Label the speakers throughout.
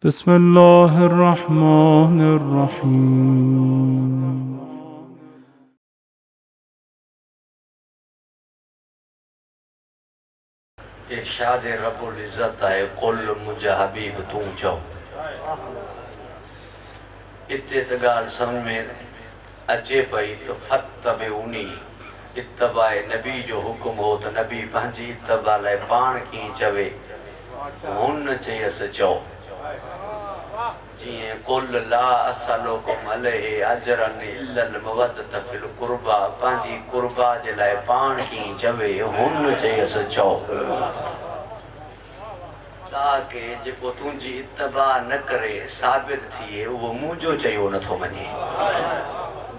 Speaker 1: بسم الله الرحمن الرحيم
Speaker 2: इरशाद रब्बुल इज्जत है कुल मुझा हबीब तू चो इत्ते त गाल समझ में अचे पई तो फतबे उनी इत्तबाए नबी जो हुक्म हो तो नबी पंहिंजी इत्तबा लाइ पाण की चवे हुन चयसि चओ जिए कुल ला असलुकुम अलैहि अजरन इल्लल मवद्दत फिल कुर्बा पंहिंजी कुर्बा जे लाइ पाण की चवे हुन चयसि चओ ताके जेको तुंहिंजी इत्तबा न करे साबित थिए उहो मुंहिंजो चयो नथो मञे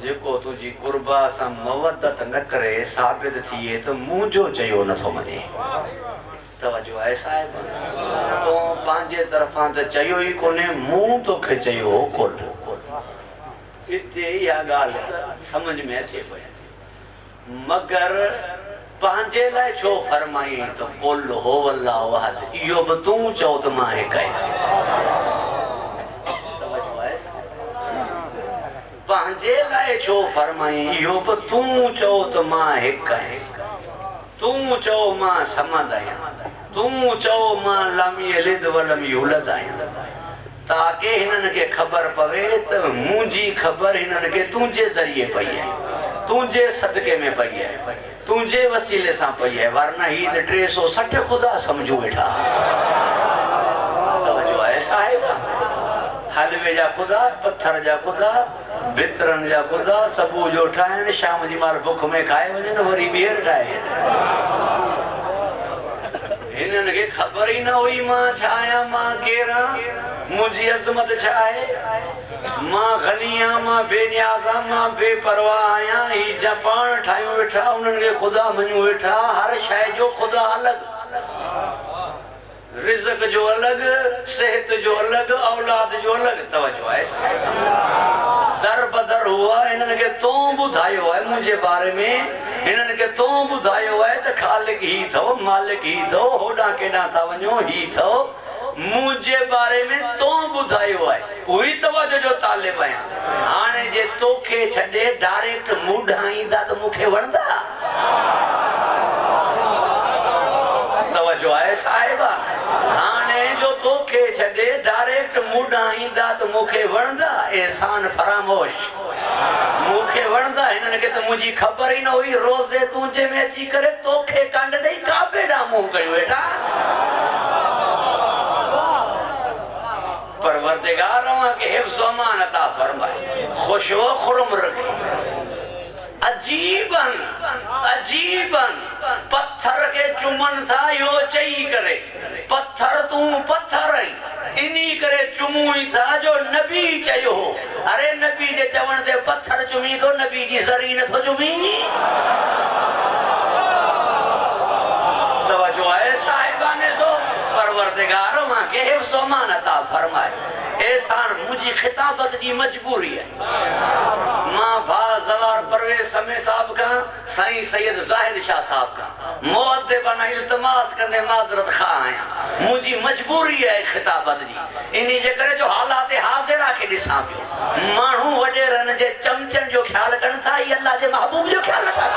Speaker 2: जेको तुंहिंजी कुर्बा सां मवद्दत न करे साबित थिए त मुंहिंजो चयो नथो मञे तवजो आहे साहिब तो पंहिंजे तरफ़ां त चयो ई कोन्हे मूं तोखे चयो हो कुल हिते इहा ॻाल्हि त सम्झ में अचे पई मगर पंहिंजे लाइ छो फरमाई त कुल हो अल्लाह अहद इहो बि तूं चओ त मां हिकु आहियां पंहिंजे लाइ छो फरमाई इहो बि तूं चओ त मां हिकु आहियां तूं चओ मां समद आहियां तूं चओ मां लम यलिद वलम यूलद आहियां ताके हिननि खे ख़बर पवे त मुंहिंजी ख़बर हिननि खे तुंहिंजे ज़रिए पई आहे तुंहिंजे सदके में पई आहे तुंहिंजे वसीले सां पई आहे वरना ही त 360 ख़ुदा सम्झूं वेठा तवजो आहे साहिब हलवे जा ख़ुदा पत्थर जा ख़ुदा बितरन जा ख़ुदा सबू जो ठाहिण शाम जी महिल बुख में खाए वञनि वरी ॿीहर ठाहे हिननि खे ख़बर ई न हुई मां छा आहियां मां केरु आहियां मुंहिंजी अज़मत छा आहे मां गनी आहियां मां बेनियाज़ आहियां मां बेपरवाह आहियां ही जा पाण ठाहियूं वेठा उन्हनि खे ख़ुदा मञूं वेठा हर शइ जो ख़ुदा अलॻि रिज़्क़ जो अलॻि सेहत जो अलॻि औलाद जो अलॻि तवजो आहे दर बदर हुआ हिननि खे तो ॿुधायो आहे मुंहिंजे बारे में हिननि खे तो ॿुधायो आहे त ख़ालिक ही अथव मालिक ही अथव होॾां केॾां था वञो ही अथव मुंहिंजे बारे में तो ॿुधायो आहे उहो ई तवजो जो तालिब आहियां हाणे जे तोखे छॾे डायरेक्ट मूंडां ईंदा त मूंखे वणंदा तवजो आहे साहिबा हाणे जो तोखे छॾे डायरेक्ट मूंडां ईंदा त मूंखे वणंदा एहसान फरामोश मूंखे वणंदा हिननि खे त मुंहिंजी ख़बर ई न हुई रोज़े तुंहिंजे में अची करे तोखे कांड ॾेई काबे ॾांहुं मुंहुं कयूं वेठा परवरदिगार के हिफ्ज़ व अमान अता फरमाए खुश व खुरम रखे अजीबन अजीबन पत्थर के चुमन था यो चई करे पत्थर तू पत्थर इनी करे चुमू ही था जो नबी चयो अरे नबी जे चवण ते पत्थर चुमी तो नबी जी ज़री न थो चुमी तवजो आहे साहिबाने जो परवरदिगार मां के हिफ्ज़ व अमान अता फरमाए एहसान मुझी खिताबत जी मजबूरी है मां बाज़ार परवेज समय साहब का साईं सैयद जाहिद शाह साहब का मुअद्दिबन इल्तिमास कंदे माज़रत खा आया मुझी मजबूरी है खिताबत जी इनी जे करे जो हालात हाज़िरा के ॾिसां पियो माण्हू वॾेरनि जे चमचन जो ख्याल कनि था ई अल्लाह जे महबूब जो ख्याल नथा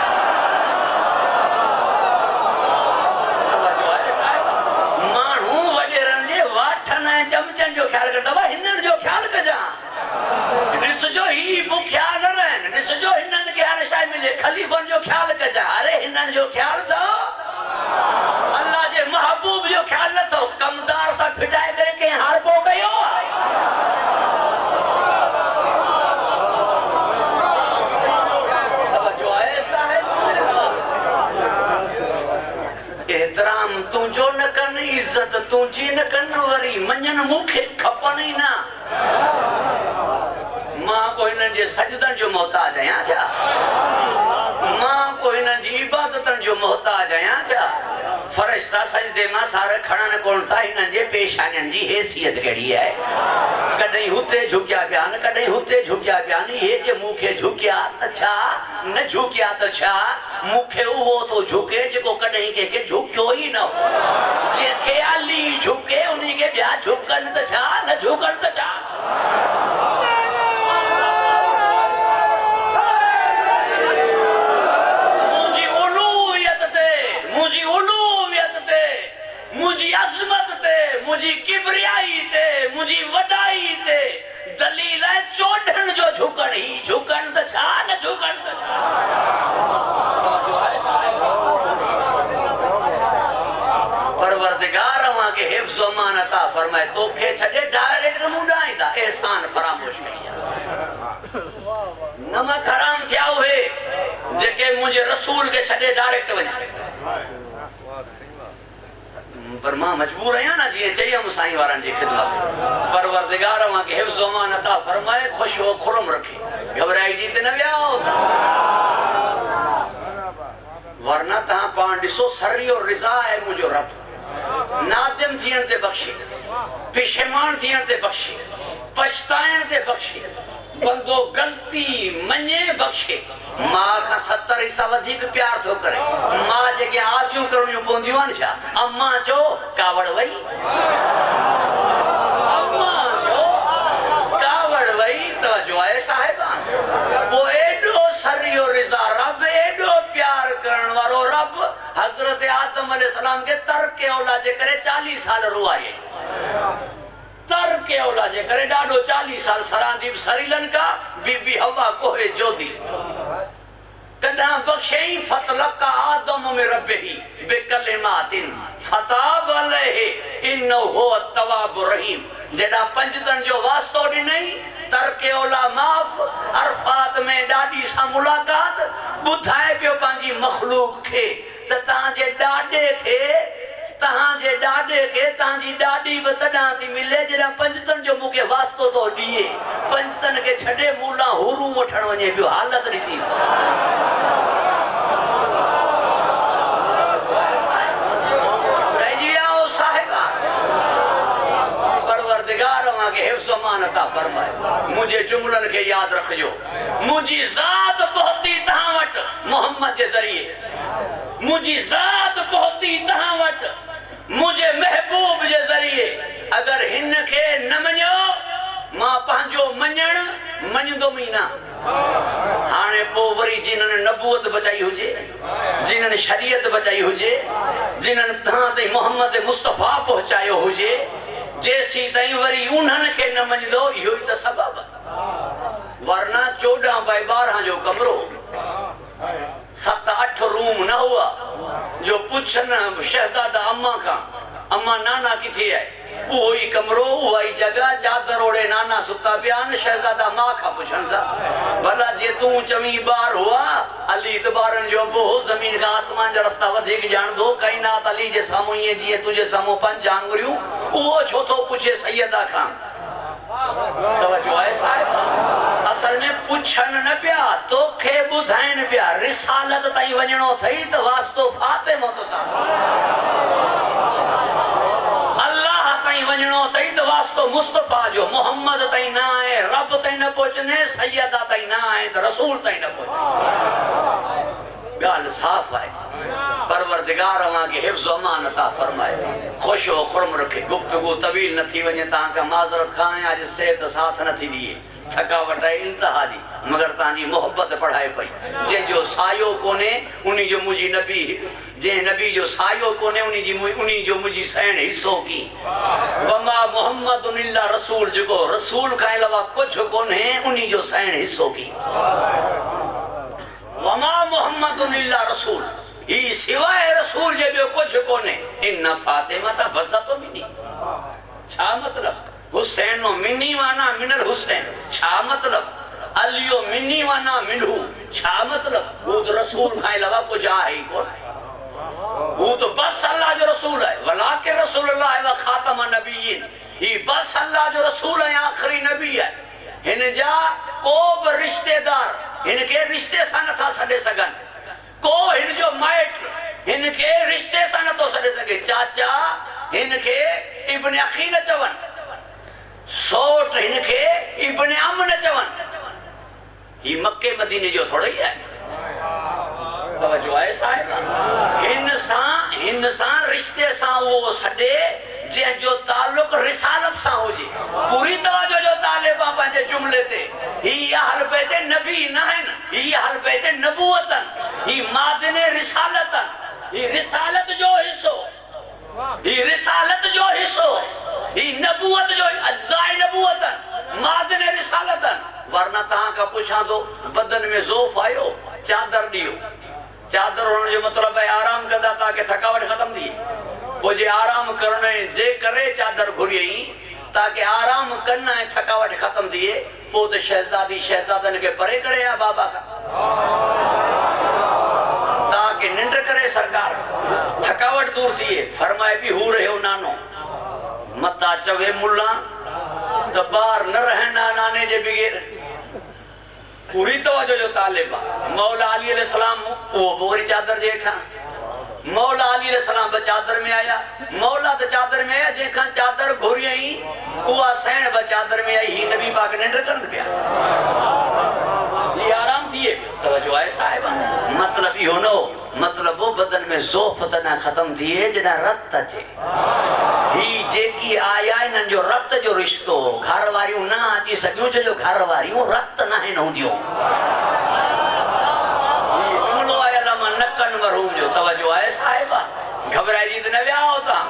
Speaker 2: माण्हू वॾेरनि जे वाठनि ऐं चमचन जो ख्याल कनि था हिननि जो ख्याल कजां ॾिसजो ही बुखिया न रहनि ॾिसजो हिननि खे हर शइ मिले ख़लीफ़नि जो ख्याल कजां अरे हिननि जो ख्याल अथव अल्लाह जे महबूब जो ख्याल नथो कमदार सां फिटाए करे कंहिं हार पोइ कयो एहतराम तुंहिंजो न कनि इज़त तुंहिंजी न कनि वरी मञनि मूंखे खपनि ई न मां को हिननि जे सजदनि जो मोहताज आहियां छा मां को हिननि जी इबादतनि जो मोहताज आहियां छा फरिश्ता सजदे मां सारे खड़न कोन था हिननि जे पेशानियुनि जी हैसियत कहिड़ी आहे कॾहिं हुते झुकिया पिया आहिनि कॾहिं हुते झुकिया पिया आहिनि इहे जे मूंखे झुकिया त छा न झुकिया त छा मूंखे उहो थो झुके जेको कॾहिं कंहिंखे झुकियो ई न हो जंहिंखे अली झुके उन खे ॿिया झुकनि त छा न झुकनि त छा मुझी अजमत ते मुझी किबरियाई ते मुझी वडाई ते दलील है चोडन जो झुकण ही झुकण त छा न झुकण त छा परवरदिगार मां के हिफ्ज़ व अमान अता फरमाए तोखे छॾे डायरेक्ट मुडाईंदा एहसान फरामोश कई नमक हराम थिया हुए जेके मुझे रसूल के छॾे डायरेक्ट वञा पर मां मजबूर आहियां न जीअं चयमि साईं वारनि जी ख़िदमत परवरदिगार मां के हिफ्ज़ व अमान अता फरमाए ख़ुश व खुरम रखे घबराइजी ते न विया वरना तव्हां पाण ॾिसो सरी और रिज़ा आहे मुंहिंजो रब नादिम थियण ते बख़्शे पेशेमान थियण ते बख़्शे पछताइण ते बख़्शे बंदो गलती मञे बख़्शे मां खां 70 हिस्सा वधीक प्यार थो करे मां जेके आसियूं करणियूं पवंदियूं आहिनि छा अम्मा चो कावड़ वई अम्मा चो कावड़ वई तवजो आहे साहिबान पोइ एॾो सरी और रिज़ा रब एॾो प्यार करण वारो रब हज़रत आदम अलैहिस्सलाम के तरक औलाद जे करे 40 साल रुआए तरके औलाद जे करे ॾाढो 40 साल सरांदी सरीलन का बीबी हवा कोहे जोधी कॾहिं बख़्शई फतलका आदम में रब्बही बिकलिमातिन फताब अलैहि इन्नहु हुव तवाब रहीम जॾहिं पंजतन जो वास्तो ॾिनई तरके औला माफ़ अरफात में ॾाॾी सां मुलाक़ात ॿुधाए पियो पंहिंजी मखलूक खे त तव्हांजे ॾाॾे खे तव्हांजी ॾाॾी बि तॾहिं थी मिले जॾहिं पंजतन जो मूंखे वास्तो थो ॾिए पंजतन खे छॾे मूला हुरू वठण वञे पियो हालत ॾिसी रहिजी विया हो साहिबा परवरदिगार मां के हिफ्ज़ व अमान अता फरमाए मुंहिंजे जुमलनि खे यादि रखिजो मुंहिंजी ज़ात पहुती तव्हां वटि मोहम्मद जे ज़रिए मुंहिंजी ज़ात पहुती तव्हां वटि मुझे महबूब जे ज़रिए अगर हिन खे न मञो मां पंहिंजो मञण मञंदुमि न हाणे पोइ वरी जिन्हनि नबूअत बचाई हुजे जिन्हनि शरीयत बचाई हुजे जिन्हनि तव्हां ताईं मोहम्मद मुस्तफ़ा पहुचायो हुजे जेसीं ताईं वरी उन्हनि खे न मञंदो इहो ई त सबबु वरना 14x12 जो कमरो 7-8 रूम न हुआ जो पुछन शहजादा अम्मा का अम्मा नाना किथे है वो ही कमरो वही जगह चादर ओढ़े नाना सुता पियान शहजादा मां का पुछन था भला जे तू चमी बार हुआ अली तबारन जो बो जमीन का आसमान जा रास्ता वधिक जान दो कायनात अली जे सामू ये दिए तुझे सामू 5 आंगुरियूं वो छो तो पूछे सैयदा खान तवज्जो है साहिब असल में पुछन न पिया तोखे बुधाइन पिया रिसालत ताई वणो थई त वास्तो फातिमा तो था अल्लाह ताई वणो थई त वास्तो मुस्तफा जो मोहम्मद ताई ना है रब ताई न पहुचने सैयदा ताई ना है त रसूल ताई न पहुचे गाल साफ है परवरदिगार मां के हिफ्ज़ व अमान अता फरमाए खुश व खुरम रखे गुफ्तगू तवील न थी वने ता का माजरत खाए आज सेहत साथ न थी दिए थकावट है इंतहा जी मगर तांजी मोहब्बत पढ़ाए पई जे जो सायो कोने उनी जो मुजी नबी जे नबी जो सायो कोने उनी जो मुजी सैन हिस्सो की वमा मोहम्मद इल्ला रसूल जो रसूल का अलावा कुछ कोने उनी जो सैन हिस्सो की वमा मोहम्मद इल्ला रसूल ई सिवाय रसूल जे बियो कुछ कोने इन फातिमा ता बसतो मिनी छा मतलब हुसैन नो मिनी वाना मिनल हुसैन छा मतलब अलियो मिनी वाना मिनहु छा मतलब वो तो रसूल का अलावा कुछ है को वो तो बस अल्लाह जो रसूल है वला के रसूलुल्लाह व खातम नबिय्यिन ई बस अल्लाह जो रसूल है आखिरी नबी है हिन जा को भी रिश्तेदार इनके रिश्ते सा न था सडे सगन को हिन जो माइट इनके रिश्ते सां नथो सॾे सघे। चाचा इनके इब्न अखी न चवन, सोट इनके इब्न अम न चवन। ही मक्के मदीने जो थोड़ा ही है। तवज्जो है साहिब। हिन सां रिश्ते सां वो सॾे जंहिंजो ताल्लुक रिसालत सां हुजे। पूरी तवज्जो जो तालिबा पंहिंजे जुमले ते ही अहल बैत नबी न आहिनि, ही अहल बैत नबूवतन, ही मादिने रिसालतन, ही रिसालत जो हिस्सो, ही रिसालत जो हिस्सो, ही नबूवत जो अज्जाए नबूवतन, मादिने रिसालतन। वरना तहां का पुछां तो बदन में ज़ोफ आयो, चादर दियो। चादर होने जो मतलब है आराम कंदा ताकि थकावट खत्म थी। वो जे आराम करने जे करे चादर घुरियई ताकि आराम करना है, थकावट खत्म थिए। वो तो शहजादी शहजादन के परे करे या बाबा का, ताकि निंड करे सरकार, थकावट दूर थिए। फरमाए भी हू रहे नानो मता चवे मुल्ला तो बार न रहे नाने जे बिगेर। पूरी तवज्जो जो तालिबा। मौला अली अलैहिस्सलाम वो बोरी चादर जेठा, मौला अली अलैहिस्सलाम ब चादर में आया, मौला तो चादर में आया जेखा चादर घुरियई उहा सैन ब चादर में आई। ही नबी पाक निंड करन पिया, ये आराम थिए। तवज्जो है साहिबा। मतलब इहो न हो, मतलब वो बदन में ज़ोफ तना खत्म थिए जना रत अचे। ही जेकी आया इन्हनि जो रत जो रिश्तो। घर वारियूं न अची सघियूं छो जो घर वारियूं रत न आहिनि हूंदियूं। जुमलो आयल नकन मरहूम जो। तवज्जो आहे साहिबा। घबराइजी त न विया हो तव्हां।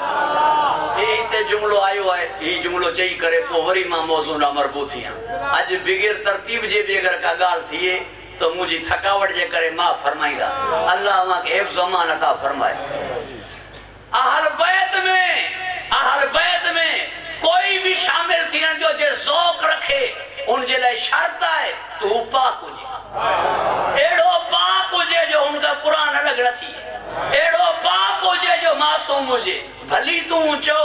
Speaker 2: हिते जुमलो आयो आहे, ही जुमलो चई करे पोइ वरी मां मौज़ू न मरबूत थियां। अॼु बिगैर तरतीब जे बि अगरि का ॻाल्हि थिए तो मुझी थकावट जे करे मां फरमाईंदा। अल्लाह मांखे हिफ्ज़ अमान अता फरमाए। अहल बैत में कोई भी शामिल थियण जो जे ज़ौक़ रखे उन जे लाइ शर्त आहे तू पाक हुजे। एड़ो पाक हुजे जो उनका कुरान अलग न थिए, एड़ो पाक हुजे जो मासूम हुजे। भली तू चो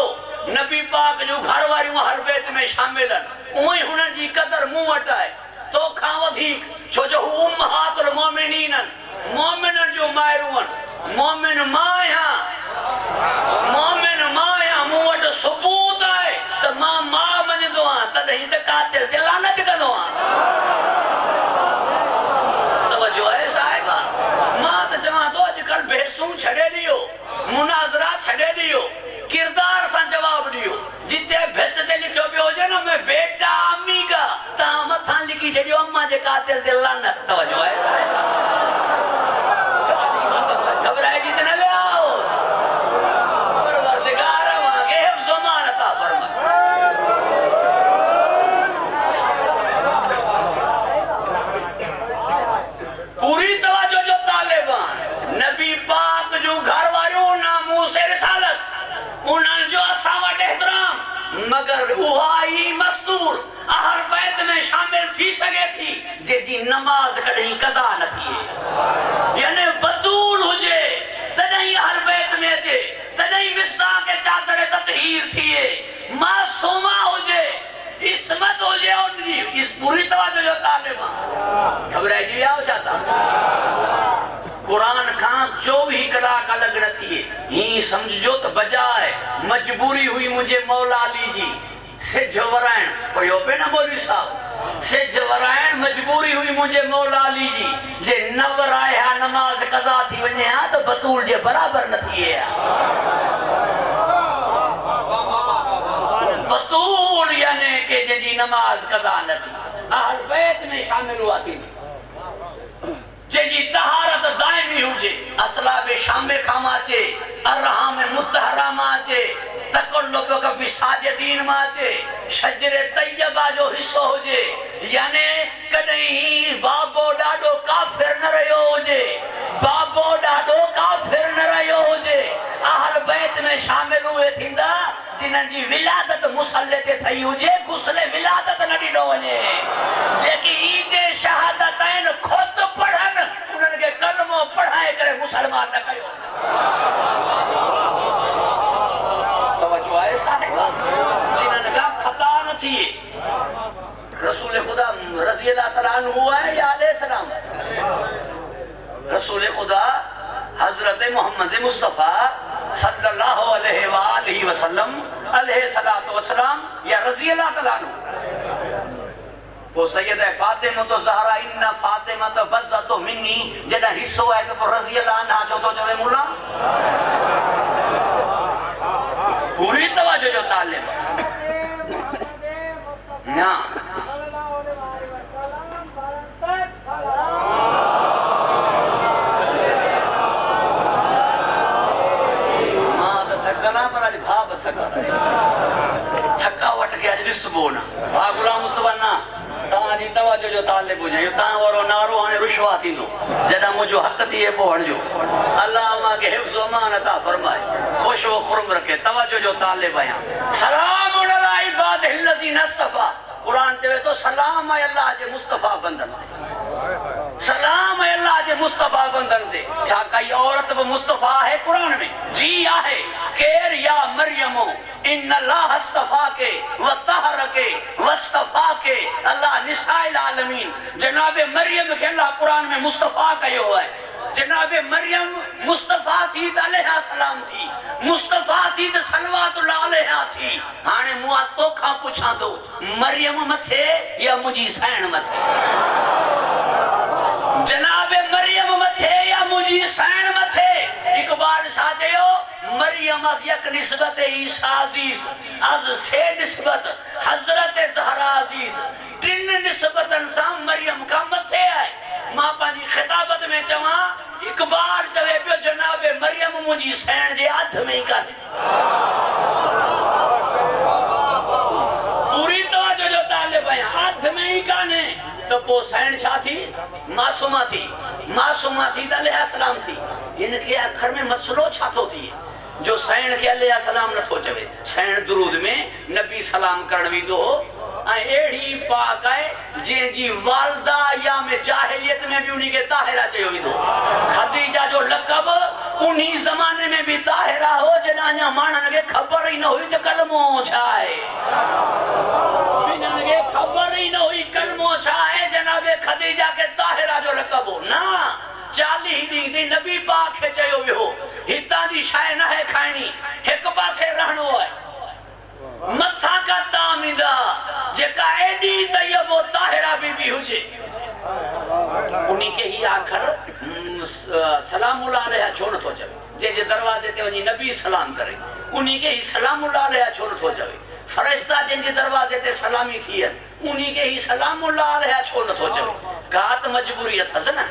Speaker 2: नबी पाक जो घर वारियूं अहल बैत में शामिल आहिनि, उहे हुननि जी कदर मूं वटि आहे तो खां वधीक, छो जो हू उम्महातुल मोमिनीन आहिनि, मोमिननि जो माइरूं आहिनि। मोमिन मां आहियां, मूं वटि सबूत आहे त मां मां मञंदो आहियां, तॾहिं त कातिल ते लानत कंदो आहियां। तवज्जो आहे साहिबा। मां त चवां थो अॼुकल्ह बहसूं छॾे ॾियो, मुनाज़रा छॾे ॾियो, किरदार सां जवाब ॾियो। जिते भित ते लिखियो पियो हुजे न मैं बेटा अम्मी का, तव्हां मथां लिखी छॾियो अम्मा जे कातिल ते लानत। तवज्जो आहे साहिबा। घबराइजी त न विया हो। परवरदिगार मांखे हिफ्ज़ अमान अता फरमाए। पूरी तवज्जो जो तालिबान। नबी पाक जो घर वारियूं नामूस रिसालत, उन्हनि जो असां वटि एहतराम, मगर उहा ई मस्तूर अहल बैत में शामिल थी सके थी जेजी नमाज कॾहिं कदा न थिए। यानी बतूल हुजे तॾहिं अहल बैत में अचे, तॾहिं मिस्ताक चादर ततहीर थिए। मासूमा हुजे, इस्मत हुजे उनजी। इस पूरी तवज्जो जो तालिबा। घबराइजी विया हो छा तव्हां? कुरान खां 24 कलाक अलग न थिए। ही समझो तो बजाए मजबूरी हुई मुझे मौला अली जी सिज वराइण पियो पे न मौलवी साहब, सिज वराइण मजबूरी हुई मुझे मौला अली जी जे न वराया नमाज कज़ा थी वञे हा तो बतूल जे बराबर न थिए। बतूल यानी के जी नमाज कज़ा न थी, अहल बैत में शामिल हुआ थी जेजी तहारत दायमी हुजे, असलाब शामे खामाचे, अरहाम मुतहरमा चे, तकल्लुब कफी साजिदीन माचे, शजरे तैयबा जो हिस्सो हुजे। यानी कॾहिं बाबो ॾाढो काफिर न रहियो हुजे, बाबो ॾाढो काफिर न रहियो हुजे। अहल बैत में शामिल हुए थींदा जिन्हनि जी विलादत मुसल्ले ते थई हुजे, गुस्ले विलादत न ॾिनो वञे। जेकी ईद शहादत आहिनि खुद पढ़नि, उन्हनि खे कलमो पढ़ाए करे मुसलमान न कयो। तवज्जो आहे साहिबा। जिन्हनि खां खता न थिए। रसूल खुदा रज़ी अल्लाह तआला अन्हु है या अलैहि सलाम, रसूल खुदा हज़रत हजरत मोहम्मद मुस्तफ़ा सल्लल्लाहु अलैहि वसल्लम अलैहिस्सलातु वस्सलाम या रज़ी अल्लाह तआला अन्हु वो सैयद फातिमा तो ज़हरा इन्ना फातिमा तो बज़्ज़तु मिन्नी जदा हिस्सो है तो रज़ी अल्लाह अन्हा जो तो चवे मुल्ला पूरी तवज्जो जो तालिब ना थकावट के आज ॾिसबो न हा गुलाम मुस्तफ़ा ना तव्हांजी तवज्जो जो तालिब हुजे ता वारो नारो हाणे रुशवा थींदो जॾहिं मुंहिंजो हक़ थिए पोइ हणिजो अल्लाह मूंखे हिफ़्ज़ अमान अता फरमाए ख़ुश व खुरम रखे तवज्जो जो तालिब आहियां सलाम अला इबादिल्लज़ीना इस्तफ़ा कुरान चवे तो सलाम आहे अल्लाह जे मुस्तफ़ा बंदन ते सलाम है अल्लाह जे मुस्तफ़ा बंदन ते छा काई औरत भी मुस्तफ़ा है कुरान में जी आहे केर या मरियमो इन अल्लाह अस्तफ़ा के व तहर के वस्तफ़ा के अल्लाह निसाइल आलमीन जनाबे मरियम के अल्लाह कुरान में मुस्तफ़ा कयो है जनाबे मरियम मुस्तफ़ा थी त अलैहा सलाम थी मुस्तफ़ा थी त सलवातुल्लाह अलैहा थी हाणे मुआ तोखा पुछां तो मरियम मथे या मुजी सैण मथे जनाबे मरियम मथे या मुजी सैण मथे इकबाल शाह चयो मरियम अज यक निस्बत ईसा अजीज अज से निस्बत हजरत ज़हरा अजीज टिन निस्बतन सा मरियम का मथे है मां पाजी खिताबत में चवा इकबाल चवे पियो जनाबे मरियम मुजी सैण जे हथ में ही कर पूरी तवज्जो जो तालिब है हाथ में ही काने तो पो सैण छा थी मासूमा थी त अलैहा सलाम थी इनके अखर में मसलो छा तो थी जो सैण के अलैहा सलाम न थो चवे सैण दुरूद में नबी सलाम करण विदो एड़ी पाक है जे जी वालदा या में जाहिलियत में भी उन्हीं के ताहिरा चयो विदो खदीजा जो लक़ब उन्हीं जमाने में भी ताहिरा हो जना मानन के खबर ही न हुई तो कलमो छा है बिना के खबर ही न हुई कलमो छा है जनाबे खदीजा के ताहिरा जो लक़ब हो ना 40 दी नबी पाक के चयो वियो हिता दी शाय न है खाइनी एक पासे रहणो है मथा का तामीदा जेका एडी तय्यबो ताहिरा बीबी हुजे उन्हीं के ही आखर सलामुल्लाह अलैहा छो न थो चवे जे दरवाजे ते वनी नबी सलाम करे उन्हीं के ही सलामुल्लाह अलैहा छो न थो चवे फरिश्ता जिन जे दरवाजे ते सलामी थी उन्हीं के ही सलामुल्लाह अलैहा छो न थो चवे कात मजबूरी अथस न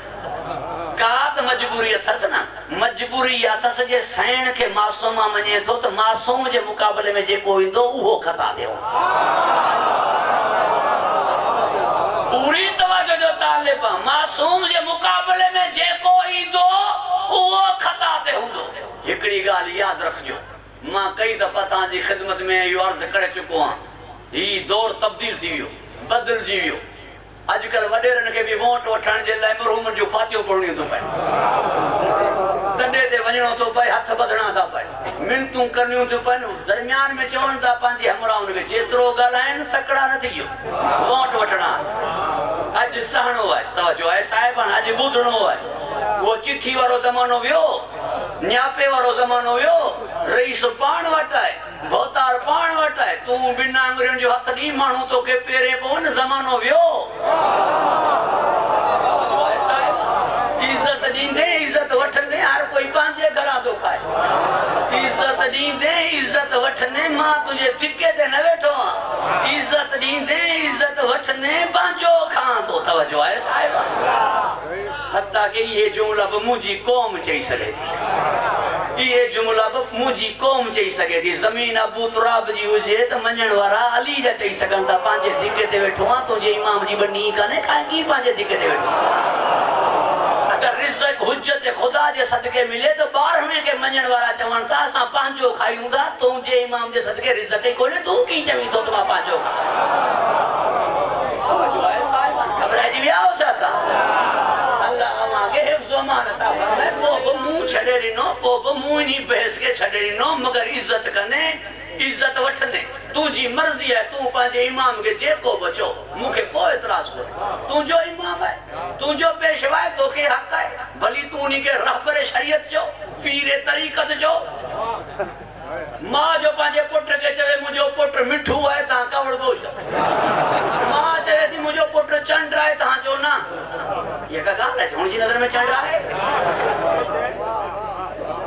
Speaker 2: कात मजबूरी अथस न मजबूरी अथस जे सैण के मासूमा मने थो तो मासूम जे मुकाबले में जेको इंदो उहो खता देओ पूरी तवज्जो जो तालिब मासूम जे मुकाबले में जेको इंदो उहो खता दे हुंदो एकड़ी गाल याद रखजो मां कई दफा ताजी खिदमत में यो अर्ज करे चुको हां ई दौर तब्दील थी वियो बदल जी वियो आजकल वडेरन के भी वोट वठण जे लाइ मरहूम जो फातियो पढ़णी तो पए तडे ते वणो तो पए हथ बधणा था पए मिनतू करनियो तो पए दरमियान में चवण था पांजे हमराउन के जेतरो गालाइन तकड़ा न थियो वोट वठणा आज सहणो है तवजो है साहिबान आज बुधणो है वो चिट्ठी वारो जमानो वियो न्यापे वारो जमानो वियो रईस पाण वट है भोतार पाण वट है तू बिना अंगुरियन जो हथ दी मानू तो के पेरे पोन जमानो वियो इज्जत दींदे इज्जत वठने हर कोई पांजे घरा तो खाए इज्जत दींदे इज्जत वठने मां तुझे धिक्के ते न बैठो इज्जत दींदे इज्जत वठने पांजो खां तो तवज्जो है साहिब हत्ता के ये जुमला ब मुजी कौम चई सके थी ये जुमला ब मुजी कौम चई सके थी जमीन अबू तुराब जी हुजे त मञण वारा अली जा चई सघन था पांजे धिक्के ते बैठो तुझे इमाम जी बनी काने काकी पांजे धिक्के ते बैठो अगर रिज़्क़ हुज्जत खुदा जे सदके मिले तो 12वें के मञण वारा चवण था असां पांजो खायूंदा तुझे इमाम जे सदके रिज़्क़ कोने तू की चवी तो तुम पांजो घबराइजी विया हो छा अल्लाह आगे हिफ्ज़ अमान अता फरमाए पो मुंह छड़े रिनो पो मुंह नी बहस के छड़े रिनो मगर इज्जत कने इज्जत वठने तुझी मर्जी है तू पांजे इमाम के जेको बचो मुखे कोई एतराज कोई तू जो इमाम है तू जो पेशवा है तो के हक है भली तू उन्हीं के रहबर शरीयत जो पीरे तरीकत जो मां जो पांजे पुत्र के चवे मुझो पुत्र मिठू है ता कवड़ दोष मां चवे थी मुझो पुत्र चंड रहा है ता जो ना ये का गाल है हुन जी नजर में चढ़ रहा है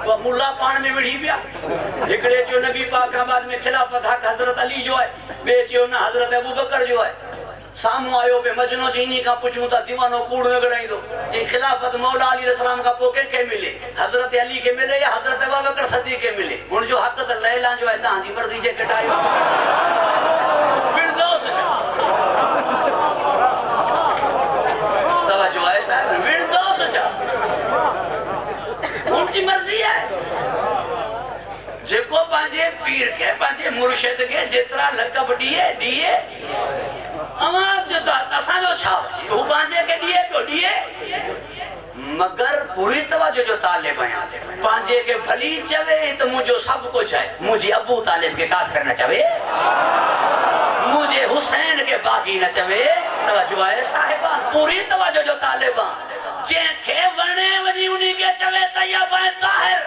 Speaker 2: वो मुल्ला पान में विड़ी पिया एकड़े जो नबी पाक बाद में खिलाफत हक हजरत अली जो है बेचियो ना हजरत अबू बकर जो है सामू आयो पे मजनो चीनी का पूछूं ता दीवानो कूड़ न गड़ाई दो जे खिलाफत मौला अली रसूल का पोके के मिले हजरत अली के मिले या हजरत अबू बकर सिद्दीक के मिले हुन जो हक त लैला जो है ता जी मर्जी जे कटायो फिरदौस तवज्जो है साहब फिरदौस जा उनकी मर्जी है जेको पांजे पीर के पांजे मुर्शिद के जितरा लकब दिए आवाज जो असा जो छा तू पांजे के दिए मगर पूरी तवज्जो जो तालिब है पांजे के भली चवे तो मुझे सब कुछ है मुझे अबू तालिब के काफिर न चवे मुझे हुसैन के बागी न चवे तवज्जो है साहिबा पूरी तवज्जो जो तालिबा जेके वणे वनी उनी के चवे तैयब है ताहिर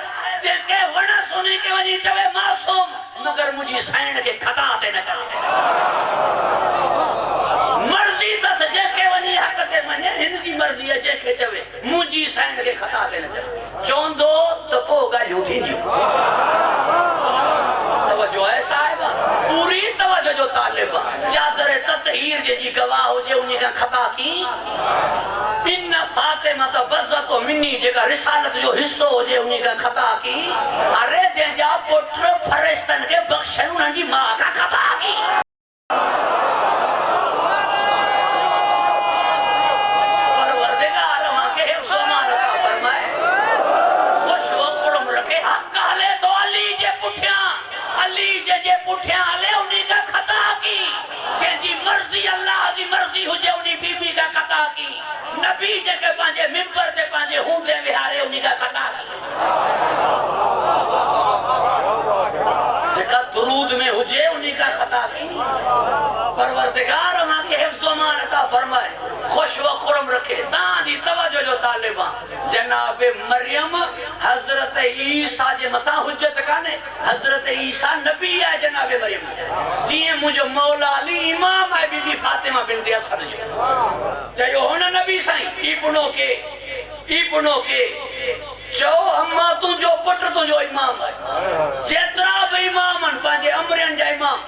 Speaker 2: जेके वणे सुनी के वनी चवे मासूम मगर मुझी सैन के खता ते न चवे मर्जी तस जेके वनी हक ते मने इनकी मर्जी है जेके चवे मुझी सैन के खता ते न चवे चोंदो तो को गालियो थींदियो तवज्जो है साहिबा पूरी तवज्जो जो तालिबा चादर ततहीर जी गवाह हो जे उनी का खता की इन फातिमा तो बज़्ज़त मिन्नी जेका रिसालत जो हिस्सो हो जे उनी का खता की अरे जे जा पुत्र फरिश्तन के बख्शन उन जी मां का खता की परवरदिगार मां के हिफ्ज़ मान अता फरमाए खुश व खुरम रखे हक हले तो अली जे पुठिया हले उनी का खता की जे जी मर्जी अल्लाह जी मर्जी हो जे उनी बीबी का खता की नबी जेके पांजे मिंबर ते पांजे हुंदे विहारे उनी का खता जेका दुरूद में हुजे उनी का खता की परवरदिगार मां के हिफ्ज़ व मान अता फरमाए खुश व खुरम रखे ता जी तवज्जो जो तालिबा जनाब मरियम हजरत ईसा जे मथा हुज्जत काने हजरत ईसा नबी है जनाब मरियम जी मुझे मौला अली इमाम है बीबी फातिमा बिनत असद जो चयो होना नबी साईं इब्नो के चो अम्मा तू जो पुत्र तू जो इमाम है जेतरा भी इमाम पांजे अमरन जा इमाम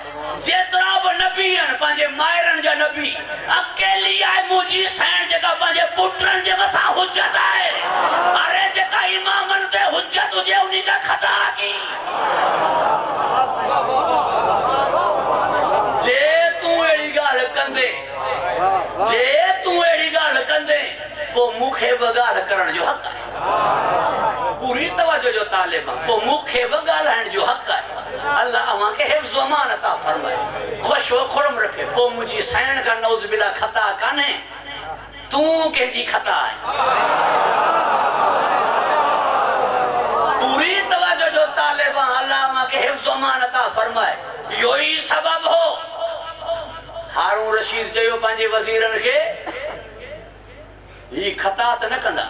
Speaker 2: जेतरा भी नबी पांजे मायरन जा नबी अकेली है मुजी सैन जका पांजे पुत्रन जे मथा हुज्जत है अरे जका इमामन ते हुज्जत जे उनी का खता की जे तू एड़ी गाल कंदे पो मुखे बगाल करण जो हक है पूरी तवज्जो जो तालिब पो मुखे बगाल हण जो हक है अल्लाह अवा के हिफ्ज़ व मान अता फरमाए खुश व खुरम रखे पो मुजी सैन का नौज बिला खता काने तू के जी खता है पूरी तवज्जो जो तालिब अल्लाह अवा के हिफ्ज़ व मान अता फरमाए यो ही सबब हो हारून रशीद चयो पांजे वजीरन के ये खता त न कंदा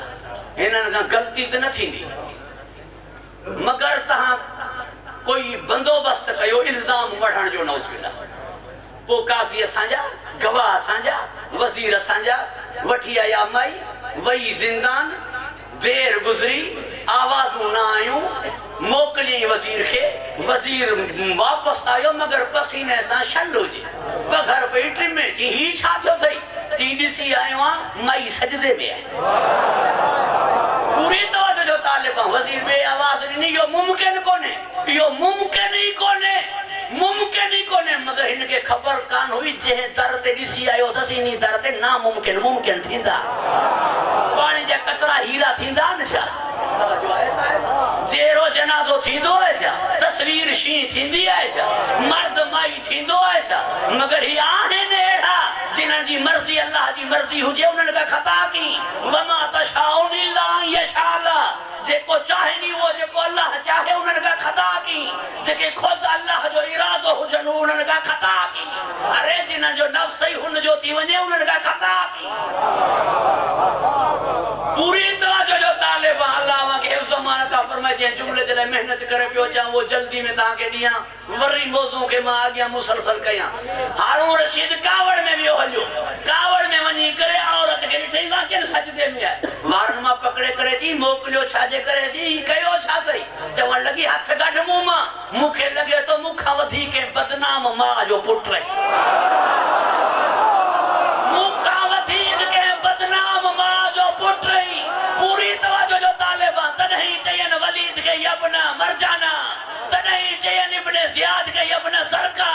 Speaker 2: इनन का गलती त न थींदी मगर तहां कोई बंदोबस्त कयो इल्जाम वठण जो नौज बिल्ला पो काजी असांजा गवाह असांजा वजीर असांजा वठी आया माई वही जिंदान देर गुजरी आवाजू ना आयूं मोकली वजीर के वजीर वापस आयो मगर पसीने सा शल्लो जी पघर पे ट्रिमे जी ही छा थयो थई जी दिसी आयो आ माई सजदे में है पूरी तवज्जो जो तालिब वजीर बे आवाज नहीं यो मुमकिन कोने मगर इनके खबर कान हुई जे दर ते दिसी आयो तसी नी दर ते ना मुमकिन थींदा पानी जा कतरा हीरा थींदा न छा जो है साहब जेरो जनाजो थींदो है छा तस्वीर शी थींदी है छा मर्द माई थींदो है छा मगर ही आहे नेड़ा जिनन जी मर्जी अल्लाह जी मर्जी हुजे उनन का खता की वमा तशाउन इल्ला यशाला जेको चाहे नी वो जेको अल्लाह चाहे उनन का खता की जेके खुद अल्लाह जो इरादो हुजन वठन उन्हनि खां खता की अरे जिन्हनि जो नफ्स ही हुन जो थी वञे उन्हनि खां खता की पूरी तवज्जो जो तालिब अल्लाह के हिफ्ज़ अमान अता फरमाए जे जुमले जे लाइ मेहनत करे पियो चा वो जल्दी में ता के दिया वरी मौजू के मां आगे मुसलसल कया हारून रशीद कावड़ में वियो हलियो कावड़ में वनी करे औरत के ठई वाके सजदे में आए वारन मां पकड़े करे जी मोकलियो छाजे करे सी कयो छा तई चवण लगी हाथ गड मुंह मां मुखे लगे तो मुखा वधी के बदनाम मां जो पुट रहे मुखा वधी के बदनाम मां जो पुट रही पूरी तवज्जो जो तालिबान तदही चयन वलीद के यबना मरजाना तदही चयन इब्ने ज़ियाद के यबना सरका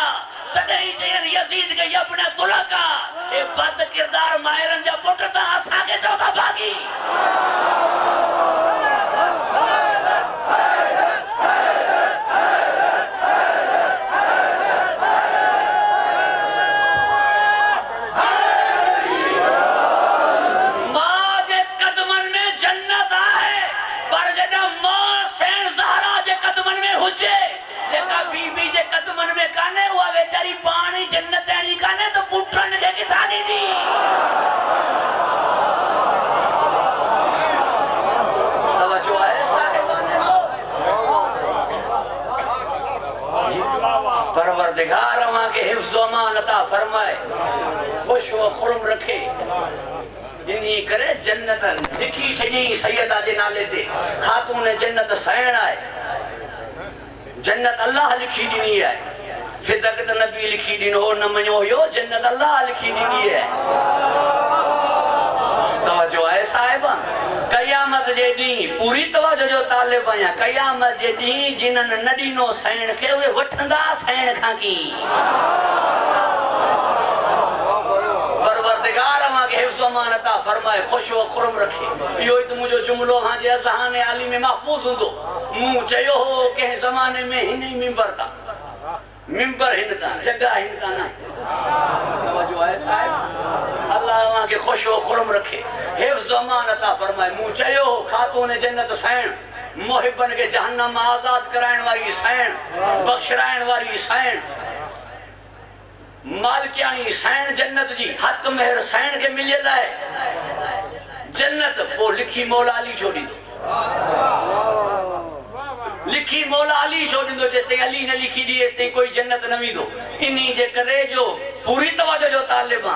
Speaker 2: तदही चयन यजीद के यबना तुलका ए बद किरदार माहिरन जा पुट ता असा के चौथा भागी बीबी जे कदमन में काने हुआ बेचारी पानी जन्नत आनी काने तो पुटन के किथानी दी तवज्जो है साहिबान परवरदिगार अमा के हिफ्ज़ अमान अता फरमाए खुश व खुर्म रखे इनी करे जन्नत लिखी छनी सैयदा जे नाले ते खातून जन्नत सैण आए जन्नत अल्लाह लिखी दी है फिदक नबी लिखी दी हो न मनो यो जन्नत अल्लाह लिखी दी है तवज्जो है साहिबा कयामत जे दी पूरी तवज्जो जो तालिब आया कयामत जे दी जिनन नडीनो सैण के वे वठंदा सैण खां की परवरदिगार मा के हिफ्ज़ अमान अता फरमाए खुश व खुर्म रखे यो तो मुजो जुमलो हां जे अज़हान आली में महफूज हुंदो मु चयो हो के जमाने में हिनी मिंबर था मिंबर हिनता जगह हिनता ना तवज्जो है साहिब अल्लाह मा के खुश व खुर्म रखे हिफ्ज़ अमान अता फरमाए मु चयो हो खातून जन्नत सैण मुहिबन के जहन्नम आजाद करायण वाली सैण बख्शरायण वाली सैण मालकियानी सैण जन्नत जी हक मेहर सैण के मिलियल है जन्नत वो लिखी मौला अली छोड़ी दो लिखी मौला अली छोड़ी दो जैसे अली ने लिखी दी ऐसे कोई जन्नत न वी दो इन्हीं जे करे जो पूरी तवज्जो जो तालिबा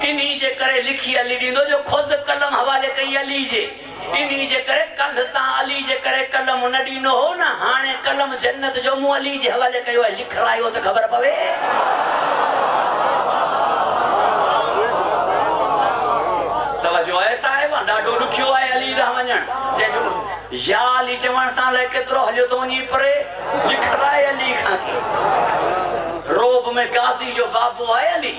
Speaker 2: इन्हीं जे करे लिखी अली दी दो जो खुद कलम हवाले कई अली जे इन्हीं जे करे कल ता अली जे करे कलम न दीनो हो ना हाने कलम जन्नत जो मु अली जे हवाले कयो है लिख रायो तो खबर पवे तवज्जो है साहिब डाडो दुखियो है अली दा वणन जे जो या अली चवण सा ले केतरो हलियो तो वनी परे लिख राय अली खां की रोब में कासी जो बाबू है अली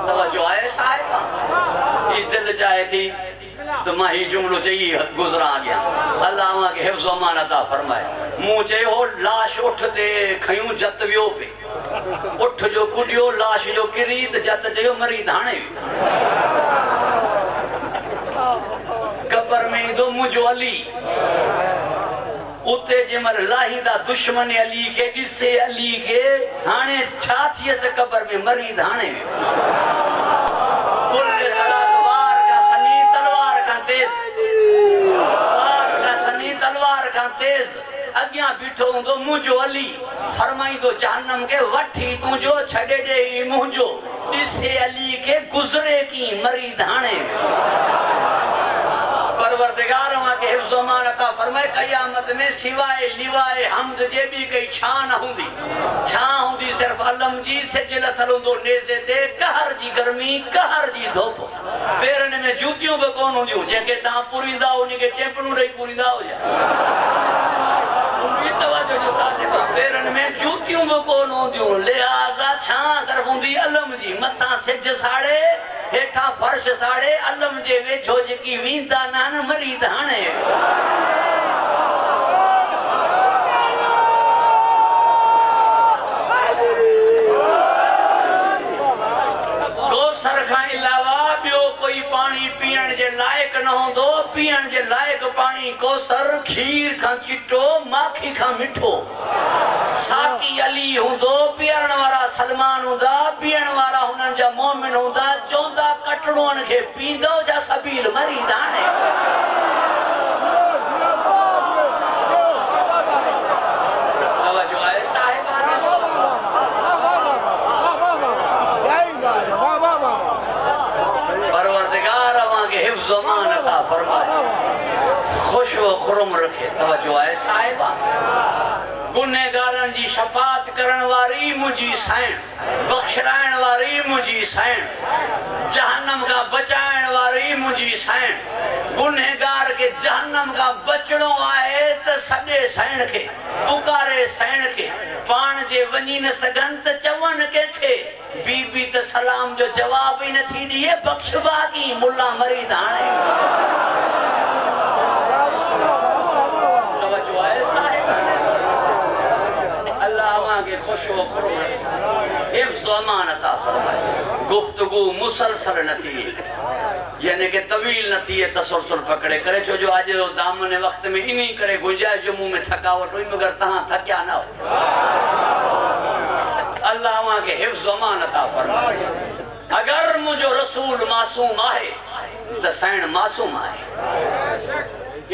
Speaker 2: तवज्जो है साहिब ये दिल चाहे थी तो मां ही जुमलो चाहिए गुजरा गया अल्लाह के हिफ्ज़ अमान अता फरमाए मु चयो हो लाश उठते खयूं जत वियो पे उठ जो कुडियो लाश जो किरी त जत चयो मरी धाणे कब्र में दो मुजो अली उते जेमल लाहीदा दुश्मन अली के दिसे अली के हाने छा थिए से कब्र में मरी धाणे कुल सलात वार का सनी तलवार का तेज वार का सनी तलवार का तेज अग्या बिठो दो मुजो अली फरमाई दो जहन्नम के वठी तू जो छड़े दे मुजो दिसे अली के गुजरे की मरी धाणे परवरदिगार के हिफ्ज़ अमान अता फरमाए कयामत में सिवाय लिवाए हमद जे भी कई छा न हुंदी छा हुंदी सिर्फ अलम जी सजल थलंदो नेज़े ते कहर जी गर्मी कहर जी धूप पेरन में जूतियों बि कोन हुंदियूं जेके ता पूरींदा उन के चेपणू रही पूरींदा हो जा पूरी तवज्जो जो तालिब पेरन में जूतियों बि कोन हुंदियूं लिहाजा छा सिर्फ हुंदी अलम जी मथा सिज साड़े हेठा फर्श साड़े अलम जे वेझो जेकी वींदा नान मरी धाणे कोसर खां अलावा बियो कोई पानी पीअण जे लायक न होंदो पीअण जे लायक पानी पानी कौसर खीर खां चिट्टो माखी खां मिठो साकी अली हुंदो पीअण वारा सलमान हुंदा पीअण वारा हुननि जा मोमिन हुंदा चोंदा कटड़ोन खे पींदो जा सबील मरी दाणे तवज्जो आहे साहिबान परवरदिगार अवांखे हिफ्ज़ व अमान अता फरमाए खुश व खुरम रखे तवज्जो आहे साहिबान गुनहगारन जी शफात करण वारी मुझी साईं बख्शराइण वारी मुझी साईं जहन्नम का बचाइण वारी मुझी साईं गुनहगार के जहन्नम का बचणो आहे त सॼे साईं खे पुकारे साईं खे पाण जे वञी न सघन त चवनि कंहिंखे बीबी त सलाम जो जवाब ई नथी ॾिए बख्शबा की मुल्ला मरीद हाणे तवज्जो आहे साहिब के खुश व खुरम हिफ्ज़ व अमान अता फरमाए गुफ्तगू मुसलसल न थी यानी कि तवील न थी तसलसल पकड़े करे छो जो आज दामन वक्त में इन्हीं करे गुंजाइश जो मुंह में थकावट हुई मगर तहां थकिया न हो अल्लाह वहां के हिफ्ज़ व अमान अता फरमाए अगर मुझो रसूल मासूम आहे त साईं मासूम आहे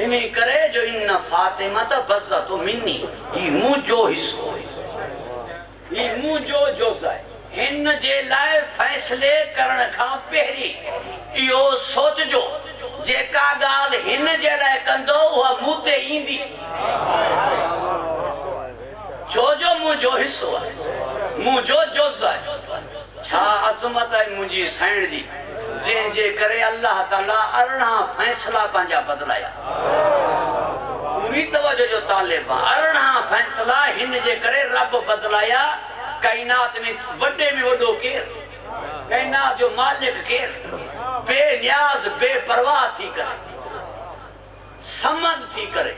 Speaker 2: इन्हीं करे जो इन फातिमा त बज़त मिन्नी ई मुझो हिस्सो ई मुझो जोज़ आहे हिन जे लाइ फैसले करण खां पहिरीं इहो सोचजो जेका ॻाल्हि हिन जे लाइ कंदो उहा मूं ते ईंदी छो जो मुंहिंजो हिसो आहे मुंहिंजो जोज़ आहे छा अज़मत आहे मुंहिंजी साईं जी जंहिंजे करे अल्लाह ताला 18 फैसला पंहिंजा बदिलाया पूरी तवज्जो जो तालिब 18 फैसला हिन जे करे रब बदलाया कायनात में वडे में वडो केर कायनात जो मालिक केर बेनियाज बेपरवाह थी करे समद थी करे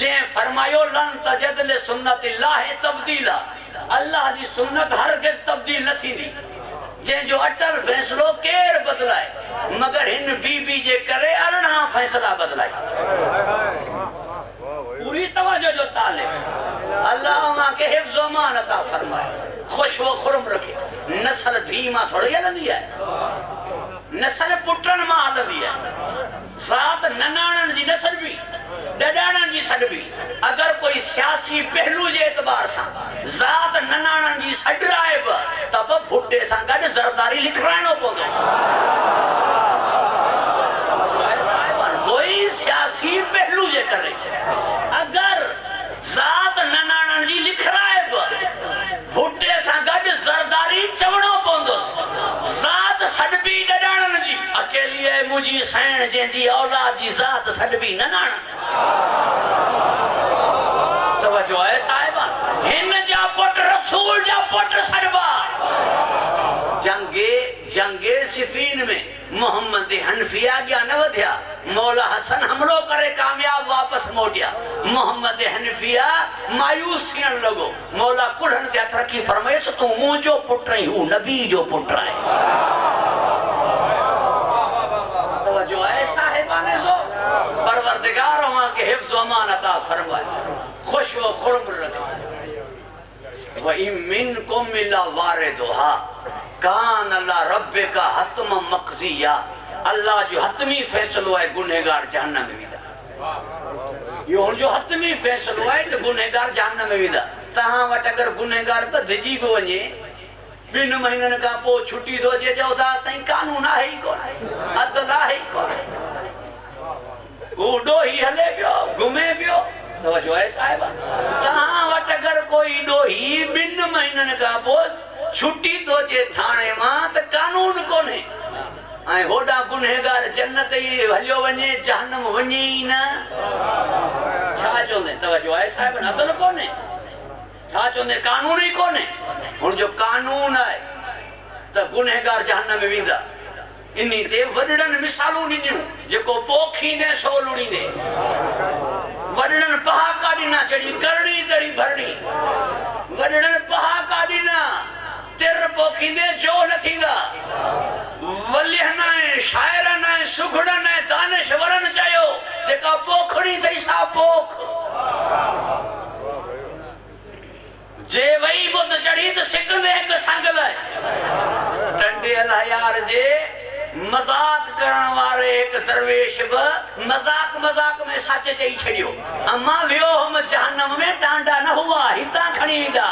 Speaker 2: जे फरमायो लन तजद ले सुन्नतिल्लाह तब्दीला अल्लाह दी सुन्नत हरगिज़ तब्दील न थींदी जे जो अटल फैसलो केर बदलाए मगर हिन बीबी जे करे 18 फैसला बदलाई पूरी तवज्जो जो तालिब अल्लाह मां के हिफ्ज़ व अमान अता फरमाए खुश व खुरम रखे नस्ल धी मां थोड़ी हलंदी है नस्ल पुटन मां हलंदी है ज़ात ननाणन जी नस्ल भी डडाणन जी सड भी अगर कोई सियासी पहलू जे एतबार सा ज़ात ननाणन जी सड आहे तब भुट्टे सा गड जरदारी लिखराइणो पवंदो कोई सियासी पहलू जे करे अगर ज़ात ननाणन जी लिखराए भुट्टे सा गड जरदारी चवणो पवंदोस ज़ात सडबी डडाणन जी अकेली है मुझी साईं जंहिंजी औलाद जी ज़ात सडबी ननाण तवज्जो आहे साहिबा हिन जा पुट रसूल जा पुट सडबा जंगे सिफीन में मोहम्मद हनफिया गया न वधिया मौला हसन हमलो करे कामयाब वापस मोटिया मोहम्मद हनफिया मायूस थियण लॻो मौला कुढ़न ते हथ रखी फरमायस तू मुंहिंजो पुट आहीं हू नबी जो पुट आहे तवज्जो आहे साहिबाने जो परवरदिगार वहां के हिफ्ज़ व अमान अता फरमाए खुश व खुरम रखे व मिनकुम इल्ला वारिदुहा कान अल्लाह रब्बे का हतम मक़ज़िया अल्लाह जो हतमी फैसलो है गुनहगार जहन्नम में वेंदा यो जो हतमी फैसलो है तो गुनहगार जहन्नम में वेंदा तहां वट अगर गुनहगार बधजी भी वने 2 महीनन का पो छुट्टी तो जे चौदा सही कानून आहे ही कोन अदल आहे ही कोन उडो ही हले पियो घुमे पियो तवज्जो है साहिबा तहां वट अगर कोई डोही 2 महीनन का पो छुट्टी तो जे थाने मां त कानून कोने आई होडा गुनहगार जन्नत ही हलियो वने जहन्नम वने ही ना छा चोंदे तवज्जो आहे साहिब अदल कोने छा चोंदे कानून ही कोने हुन जो कानून है त गुनहगार जहन्नम में वेंदा इन्हीं ते वडड़न मिसालूं ॾिनियूं जेको पोखींदे सोलुड़ींदे वडड़न पहाका ॾिना जड़ी करणी तड़ी भरणी वडड़न पहाका ॾिना तिर पोखींदे जो न थींदा वलियन शायरन सुगड़न दानिशवरन चयो जेका पोखड़ी थई सा पोख जे वही बुध चढ़ी तो सिकंदे एक संग लाए टंडे अल्लाह यार जे मजाक करण वारे एक दरवेश ब मजाक में सच चई छड़ियो अम्मा वियो हम जहन्नम में टांडा न हुआ हिता खणी विदा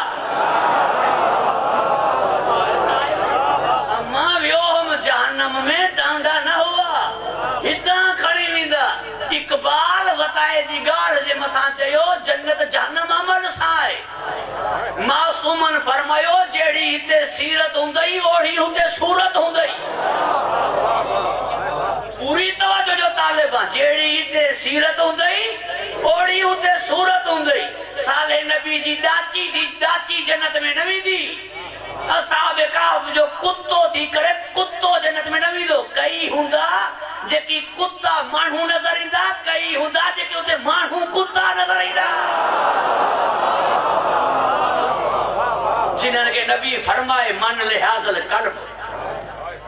Speaker 2: अम्मा वियो हम जहन्नम में टांडा न हुआ हिता खणी विदा इकबाल बताए दी गाल जे मथा चयो जन्नत जहन्नम अमल साए मासूमन फरमायो जेड़ी हिते सीरत हुंदई ओड़ी हुंदे सूरत हुंदई पूरी तवज्जो जो तालिबा जेड़ी हिते सीरत हुंदई ओड़ी हुंदे सूरत हुंदई साले नबी जी दाची जन्नत में न विदी असहाब काफ जो कुत्तो थी करे कुत्तो जन्नत में न विदो कई हुंदा जेकी कुत्ता मानू नजर इंदा कई हुंदा जेके उते मानू कुत्ता नजर इंदा जिन्हन के नबी फरमाए मन लिहाजल कल्ब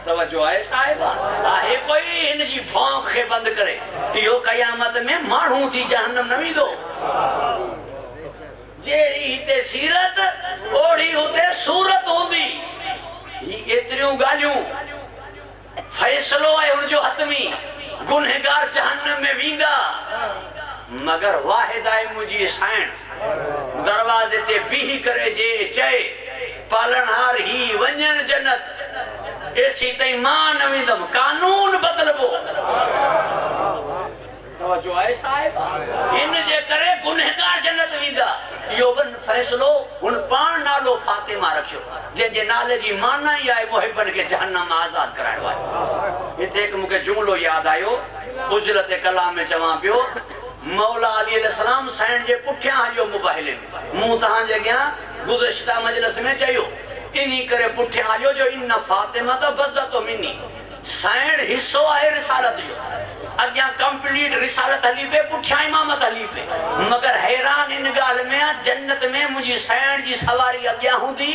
Speaker 2: तवज्जो है साहिबा आहे कोई इन जी भौंक के बंद करे यो कयामत में मानू थी जहन्नम न विदो जेड़ी हिते सीरत ओड़ी हुते सूरत होंदी ही एतरियों गालियों फैसलो है उनजो हतमी गुनहगार जहन्नम में वींदा मगर वाहिद है मुझी साइण दरवाजे ते बीही करे जे चए पालनहार ही वंजन जन्नत ऐसी तई मां न विंदम कानून बदलबो तवज्जो है साहिब इन जे करे गुनहगार जन्नत विंदा यो बन फैसलो उन पान नालो फातिमा रखियो जे नाले जी माना ही आए मुहिबन के जहन्नम आजाद करायो है इते एक मुके जुमलो याद आयो उजरत कलाम में चवा पियो मौला अली अलैहि सलाम सैन जे पुठिया हलियो मुबाहिले मु तहां जे गया गुज़श्ता मजलिस में चयो इनी करे पुठिया हलियो जो इन फातिमा तो बज़्ज़तो मिनी सैन हिस्सो आहे रिसालत जो अग्या कंप्लीट रिसालत हली पे पुठिया इमामत हली पे मगर हैरान इन गाल में जन्नत में मुझी सैन जी सवारी अग्या हुंदी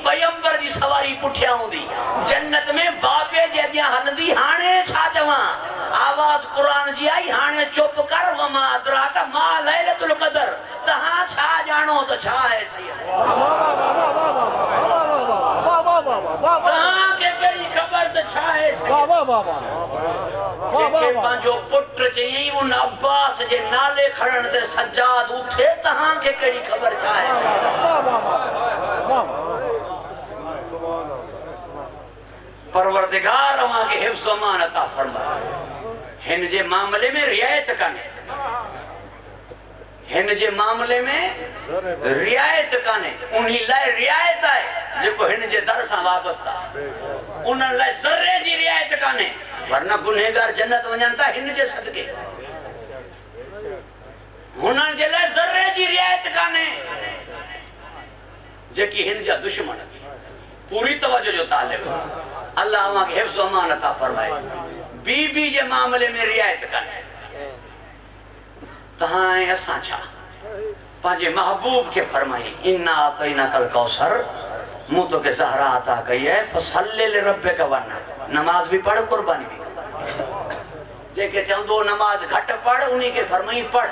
Speaker 2: पैगंबर जी सवारी पुठिया हुंदी जन्नत में बाबे जे अग्या हलंदी हाणे छा चवा आवाज कुरान जी आई हाणे चुप कर वमा अदराका मा लैलतुल कदर तहां छा जानो तो छा है सैयद तहां के केड़ी खबर तो छा है जेके पांजो पुट चई उन अब्बास जे नाले खड़न ते सज्जाद उठे तहां के केड़ी खबर छा है परवरदिगार वहां के हिफ्ज़ व अमान अता फरमाए हिन जे मामले में रियायत काने हिन जे मामले में रियायत काने उन्ही लाए रियायत है जेको हिन जे दर सां वाबस्ता उन लाए ज़र्रे जी रियायत काने वरना गुनहगार जन्नत वञन था हिन जे सदके हुनन जे लाए ज़र्रे जी रियायत काने जेकी हिन जा दुश्मन पूरी तवज्जो जो तालिब अल्लाह वहां के हिफ्ज़ व अमान अता फरमाए बीबी जे मामले में रियायत काने तहां असा छा पांजे महबूब के फरमाई इन्ना आतैना कल कौसर मुंह तो के ज़हरा अता कई है फसल्ले ले रब्बे का वरना नमाज भी पढ़ कुर्बानी भी जेके चंदो नमाज घट पढ़ उन्हीं के फरमाई पढ़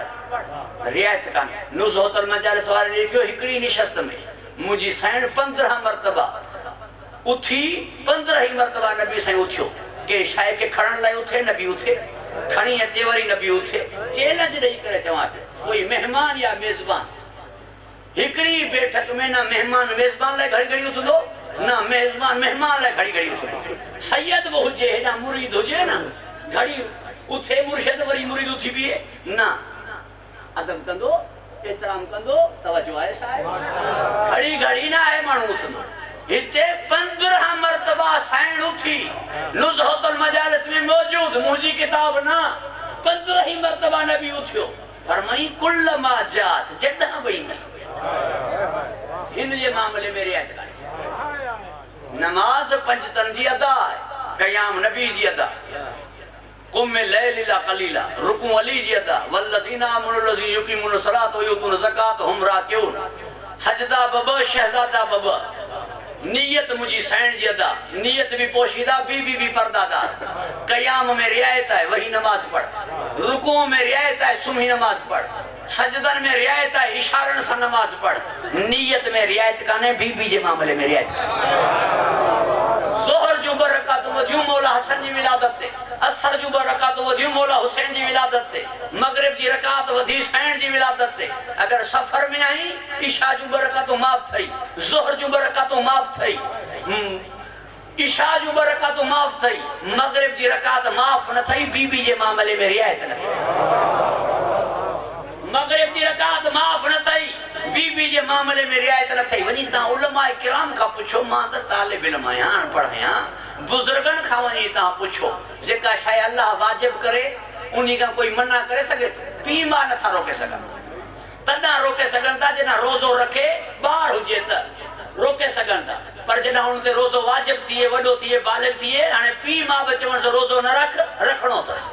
Speaker 2: रियायत काने नुज़हतुल मजालिस वाले लिखियो हिकड़ी निशस्त में मुझी सैन 15 मरतबा उठी 15 ही मरतबा नबी से उठियो के शाय के खड़न लाए उठे नबी उठे खणी अचे वरी नबी उठे चैलेंज दई करे चवा कोई मेहमान या मेजबान हिकड़ी बैठक में ना मेहमान मेजबान लाए घड़ी घड़ी उठंदो ना मेजबान मेहमान लाए घड़ी घड़ी उठंदो सैयद वो हुजे ना मुरीद हुजे ना घड़ी उठे मुर्शिद वरी मुरीद उठी भी ना अदब कंदो एहतराम कंदो तवज्जो है साहिब घड़ी घड़ी ना है मानू उठंदो इते 15 मरतबा सैन उठी नुज़हतुल मजालिस में मौजूद मुझी किताब ना 15 ही मरतबा नबी उठियो फरमाई कुल्लमा जात जदा वईंदी हिन जे मामले में रियायत काने नमाज पंजतन जी अदा है क़याम नबी जी अदा कुम लैलिला कलीला रुकू अली जी अदा वल्लज़ीना आमनु लज़ी युकीमुन सलात व युतून ज़कात हुम राकिऊन सजदा बब शहजादा बब नीयत मुझी सैन जी अदा, नीयत भी पोशीदा, बीबी भी पर्दादार। कयाम में रियायत है वही नमाज पढ़, रुकू में रियायत है सुम्ही नमाज पढ़, सजदन में रियायत है इशारन सा नमाज पढ़। नीयत में रियायत काने, बीबी जे मामले में रियायत काने। जोहर जो बरकत वधियूं मौला हसन जी विलादत ते, असर जो बरकत वधियूं मौला हुसैन जी विलादत ते, मगरिब जी रकात वधी सैन जी विलादत ते। अगर सफर में आई इशा जो बरकत माफ थई, जोहर जो बरकत माफ थई, इशा जो बरकत माफ थई, मगरिब जी रकात माफ न थई, बीबी जे मामले में रियायत न थई। मगरिब जी रकात माफ न थई, बीबी जे मामले में रियायत न थई। वनी ता उलमा किराम का पूछो, मां त तालिब इल्म आहियां, अनपढ़ आहियां, बुजुर्गन खां वनी ता पूछो जेका शय अल्लाह वाजिब करे उन्हीं का कोई मना करे सके? पी मां नथा रोके सघन, तदा रोके सघन था जना रोज़ो रखे ॿार हुजे त रोके सघन था, पर जना हुन ते रोज़ो वाजिब थिए, वॾो थिए, बालिग थिए, हाणे पी मां बि चवण सां रोज़ो न रख, रखणो अथसि।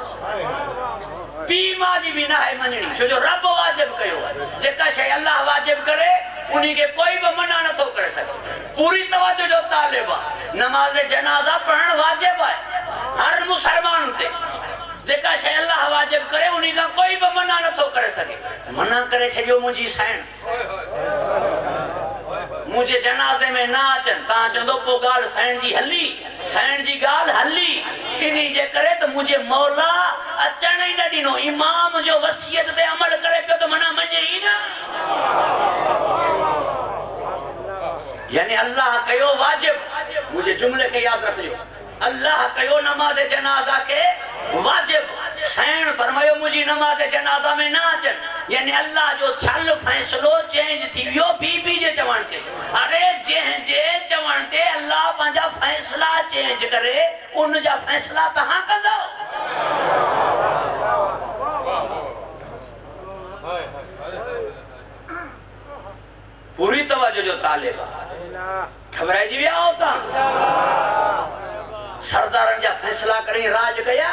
Speaker 2: पी मां जी भी ना है मनणी, छो जो रब वाजिब कयो है। जेका शय अल्लाह वाजिब करे उन्हीं के कोई भी मना न तो करे सके। पूरी तवज्जो जो तालिब है, नमाज जनाजा पढ़ण वाजिब है हर मुसलमान ते। जेका शय अल्लाह वाजिब करे उन्हीं का कोई भी मना न तो करे सके। मना करे छो मुझी सैन मुझे जनाजे में ना अचन, ता चंदो पो गाल सैन जी हली, सैन जी गाल हली, इन्हीं जे करे तो मुझे मौला अचण ही न दिनो। इमाम जो वसियत पे अमल करे पे तो मना मने ही ना। यानी अल्लाह कयो वाजिब, मुझे जुमले के याद रखियो, अल्लाह कयो नमाज जनाजा के वाजिब, सैन फरमायो मुझी नमाज जनाजा में ना अचन। यानी अल्लाह जो छल फैसलो चेंज थी वियो बीबी जे चवण ते। अरे जंहिं जे चवण ते अल्लाह पंहिंजा फैसला चेंज करे, उन जा फैसला तहां कंदो। पूरी तवज्जो जो तालिब घबराइजी विया हो ता? सरदारन जा फैसला करी राज कया।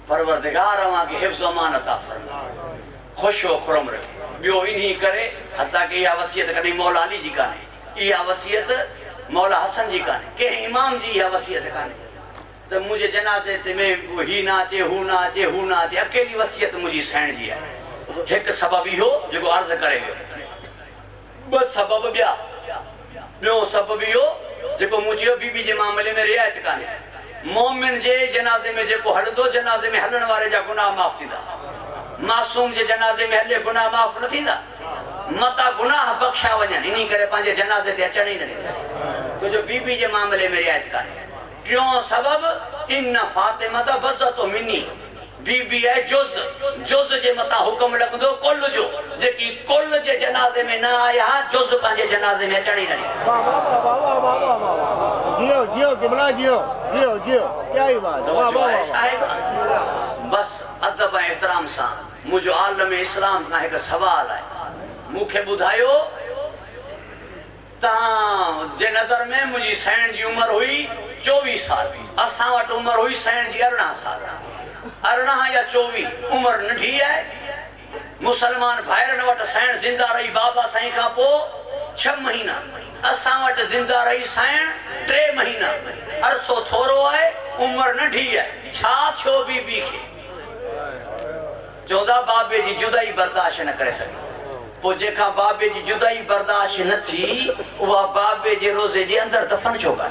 Speaker 2: परवरदिगार अवां के हिफ्ज़ अमान अता फरमाए, खुश हो खुरम रखे। बियो इन्हीं करे हत्ता कि यह वसियत कदी मौला अली जी काने, यह वसियत मौला हसन जी काने, के इमाम जी यह वसियत काने। तो मुझे जनाजे ते में ही ना अचे, हू ना अचे, हू ना अचे, अकेली वसियत मुझी सैन जी है। एक सबब इहो जेको अर्ज करे वियो, बस सबब बिया, बियो सबब इहो जेको मुझे बीबी जे मामले में रियायत काने। मोमिन जे जनाजे में जेको हलंदो, जनाजे में हलण वारे जा गुनाह माफ थींदा। मासूम जे जनाजे में हले गुनाह माफ न थींदा, मता गुनाह बख्शा वञनि। इन्हीं करे पंहिंजे जनाजे ते अचण ही न ॾिनो, छो जो बीबी जे मामले में रियायत काने। क्यों सबब? इन फातिमा दा बज़तो मिनी, बीबी है जुज़, जुज़ जे मता हुक्म लगदो कुल जो, जेकी कुल जे जनाजे में ना आया, जुज़ पंहिंजे जनाजे में अचण ही न ॾिनो।
Speaker 3: वाह वाह वाह वाह वाह वाह वाह, जियो जियो किबला जियो जियो जियो, क्या ही बात। वाह वाह वाह
Speaker 2: साहिब, बस अदब ऐं एहतराम सां मुझो आलम इस्लाम का एक सवाल है। मुखे बुधायो ता जे नजर में मुझी सैन जी उम्र हुई 24 साल, असां वट उम्र हुई सैन जी 18 साल, 18 या 24 उम्र नंढी है। मुसलमान भाइरन वट सैन जिंदा रही बाबा साईं का पो 6 महीना, असां वट जिंदा रही सैन 3 महीना। अरसो थोरो है, उम्र नंढी है, छा थियो बीबी के? चौदा बाबे जी जुदाई बर्दाश्त न करे सके। पो जेका बाबे जी जुदाई बर्दाश्त न थी, उहा बाबे जे रोजे जे अंदर दफन छो कर।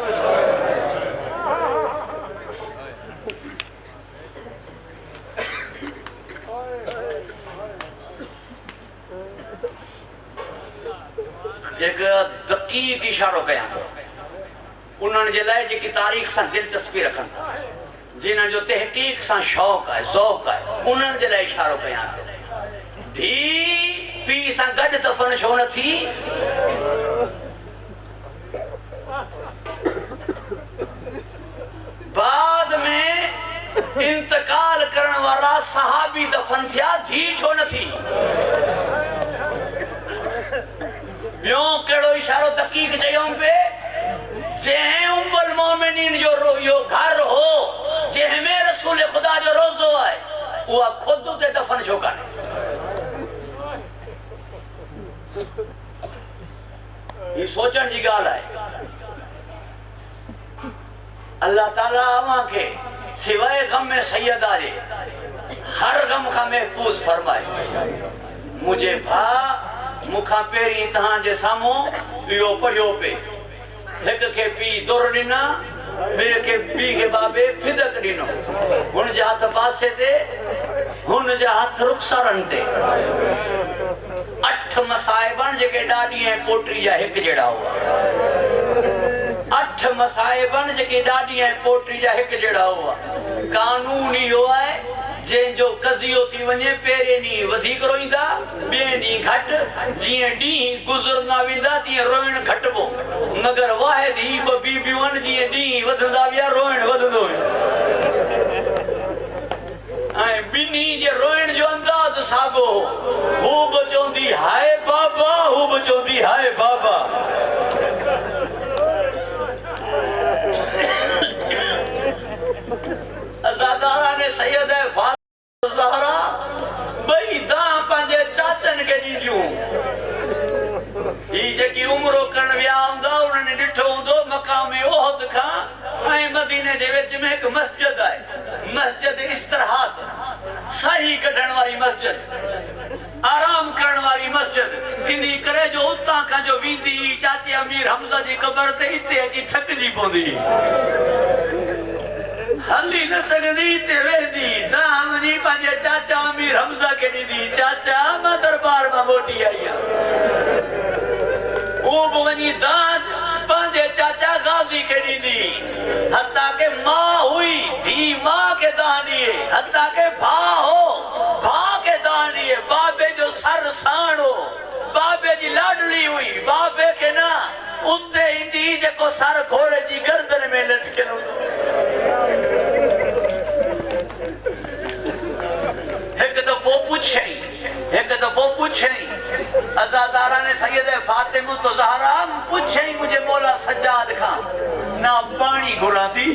Speaker 2: एक दकीक इशारो कया उन्हनि जे लाइ जेकी तारीख़ सां दिलचस्पी रखनि था, जिन्हनि जो तहकीक सां शौक़ है, ज़ौक़ है, उन्हनि जे लाइ इशारो कया। धी पी सां गॾु दफन छो न थी? बाद में इंतकाल करण वारा सहाबी दफन थिया, धी छो न थी? ॿियो कहिड़ो इशारो तकीक चयो पे? जंहिं उम्मुल मोमिनीन जो इहो घर हो, जंहिंमें रसूल खुदा जो रोज़ो आहे, उहा खुद ते दफन छो कान्हे? ये सोचण जी गाल है। अल्लाह ताला अवां के सिवाय गम में सैयदा जे हर गम का महफूज फरमाए। मुझे भा मुखा पेरी तहां जे सामो इहो पढ़ियो पे एक के पी दुर ॾिना बे के पी के बाबे फिदक ॾिनो हुन जा हथ पासे ते हुन जा हथ रुखसारन ते 8 मसाइबन जेके ॾाॾी ऐं पोटी जा हिक जहिड़ा हुआ। 8 मसाइबन जेके ॾाॾी ऐं पोटी जा हिक जहिड़ा हुआ। कानून इहो आहे जो कज़ियो थी वने पेरे नी वधिक रोइंदा बे नी घट जिए डी गुजरना विंदा ती रोइण घटबो मगर वाहिद ही बीबियन जिए डी वधंदा विया रोइण वधंदो ऐ बिनी जे रोइण जो अंदाज सागो हू बचोंदी हाय बाबा हू बचोंदी हाय बाबा। अज़ादारा ने सैयद ज़हरा बई दा पंजे चाचन के दीदियूं ई जेकी उम्रो करण विया हूंदा उन्हनि ॾिठो हूंदो मक़ाम ओहद खां ऐं मदीने जे विच में हिकु मस्जिद आहे मस्जिद इस्तराहत सही कढण वारी मस्जिद आराम करण वारी मस्जिद इनी करे जो उतां खां जो वींदी चाचे अमीर हमज़ा जी क़बर ते इते अची थकजी पवंदी हली न सकदी ते वेंदी दाम जी पंहिंजे चाचा अमीर हमज़ा के ॾींदी चाचा मां दरबार मां मोटी आई आहियां। वो बि वञी दाज पंहिंजे चाचा गाज़ी के ॾींदी हता के मां हुई धी मां के दान ॾिए हता के भाउ हो भाउ के दान ॾिए बाबे जो सर साण हो बाबे जी लाडली हुई बाबे के ना उते ईंदी जेको सर घोड़े जी गर्दन में लटकियल हूंदो। एक दफो पूछई अज़ादारा ने सैयद फातिमा तो ज़हरा पूछई मुझे मौला सज्जाद खां ना पानी घुरा थी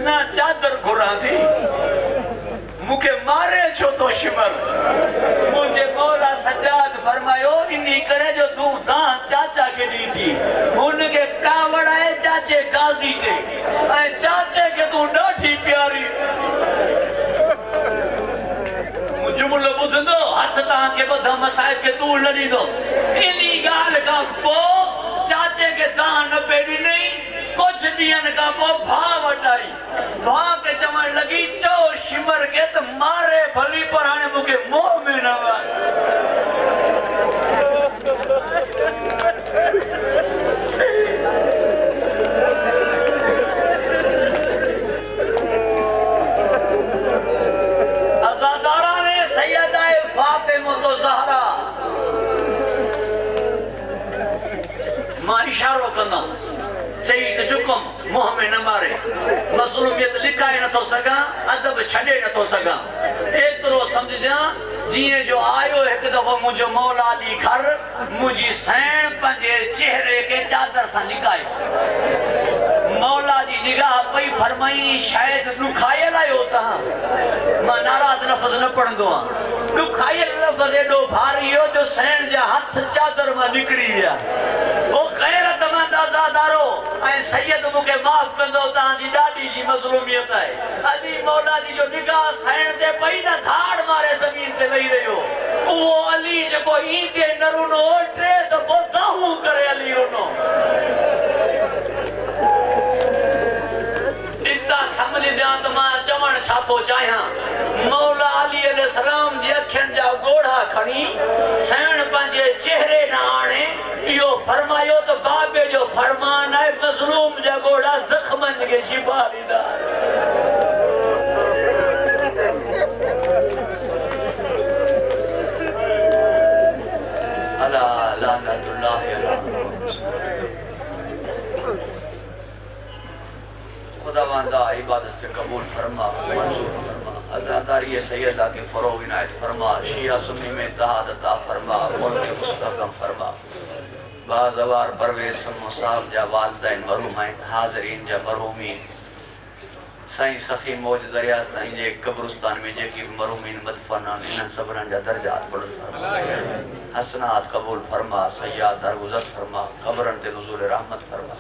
Speaker 2: ना चादर घुरा थी मुके मारे छो तो शिमर मुझे मौला सज्जाद फरमायो इन्हीं करे जो तू दां चाचा के दी थी उनके कावड़ है चाचे गाजी के चाचे के तू डाठी प्यारी जुमलो बुधंदो हथ तां के बधा मसाइब के तूल न ॾींदो इनी गाल का पो चाचे के दान पेड़ी नहीं कुछ ॾींहंनि खां पोइ भाउ वटि आई भाउ के चवण लगी चो शिमर के त मारे भली पर हाणे मूंखे मोह में न इशारो कंदो चई त चुकम मुंह में न मारे मज़लूमियत लिकाए न थो सघां अदब छॾे न थो सघां एतिरो सम्झजां जीअं जो आयो हिकु दफ़ो मुंहिंजो मौला अली घर मुंहिंजी सैण पंहिंजे चेहरे के चादर सां लिकायो मौला जी निगाह पई फरमाई शायदि ॾुखायल आहियो तव्हां मां नाराज़ लफ़्ज़ न पढ़ंदो आहियां ॾुखायल लफ़्ज़ एॾो भारी हो जो सैण जा हथ चादर मां निकिरी विया वो गैरतमंद अज़ादारो ऐं सैयद मूंखे माफ़ कंदो तव्हांजी ॾाढी जी मज़लूमियत आहे अली मौला जी जो निगाह सैण ते पई न धाड़ मारे ज़मीन ते वेही रहियो उहो अली जेको ईंदे न रुनो टे दफ़ो दाहूं करे अली रुनो इता समझजां त मां चवण छा थो चाहियां मौला अली अलैहिस्सलाम जी अखियुनि जा ॻोढ़ा खणी सैण पंहिंजे चेहरे न आणे इहो फरमायो त बाबे जो फरमान आहे मज़लूम जा ॻोढ़ा ज़ख़्मनि खे शिफ़ा ॾींदा अला लानतुल्लाह खुदावंदा इबादत के कबूल फरमा मंजूर फरमा अज़ादारी सैयदा के फरोग इनायत फरमा शिया सुन्नी में इत्तेहाद अता फरमा मुल्क मुस्तहकम फरमा बाज़वार परवेज़ मुसाब जा वालिदैन मरहूम आहिनि हाज़रीन जा मरहूमीन साईं सखी मौज दरिया साईं जे कब्रिस्तान में जेकी मरहूमीन मदफन आहिनि इन्हनि सभिनीनि जा दर्जात बुलंद फरमा हसनात कबूल फरमा, सयाद दरगुजर फरमा, कब्रन ते नुज़ुल रहमत फरमा,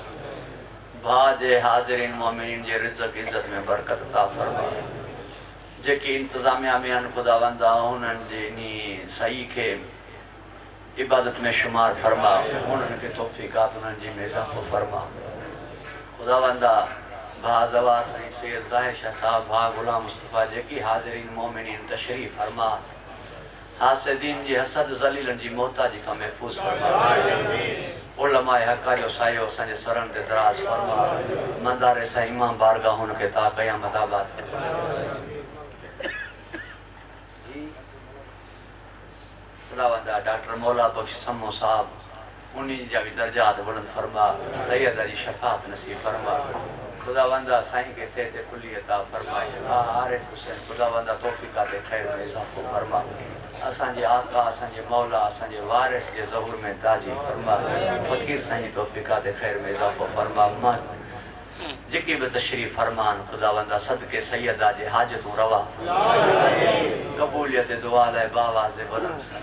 Speaker 2: बाजे हाज़िरीन मोमिनीन जे रिज़्क़ इज़्ज़त में बरकत अता फरमा। जेकी इंतज़ामिया में अन खुदावंदा उन्हनि जे नी सही के इबादत में शुमार फरमा, उन्हनि के तौफ़ीक़ात उन्हनि जी में इज़ाफ़ो फरमा। खुदावंदा भा ज़वार साईं सैयद ज़ाहिर शाह साहब, भा गुलाम मुस्तफ़ा जेकी हाज़िरीन मोमिनीन तशरीफ़ फरमा, हासिदीन जी हसद ज़लीलन जी मोहताजी का महफूज फरमा। उलमाए हक़ारियो सायो असांजे सरन ते दराज फरमा। मंदारे सां इमाम बारगाह उनके ता क़यामत आबाद फरमा। खुदावंदा डॉक्टर मौला बख्श समो साहब उन्हीं जा भी दर्जात बुलंद फरमा, सैयद जी शफात नसीब फरमा। खुदावंदा साईं के सेहत कुली अता फरमाए। आरिफ हुसैन खुदावंदा तौफ़ीक़ात खैर में इज़ाफ़ो फरमा। असांजे आका असांजे मौला असांजे वारिस जे ज़हूर में ताजी फरमा। फ़कीर साईं तौफ़ीक़ात खैर में इज़ाफ़ो फरमा। मन जेके भी तशरीफ़ फरमान खुदावंदा सदके सैयदा जे हाजतूं रवा फरमा। कबूलियत दुआ लाइ बावाज़ बुलंद सन।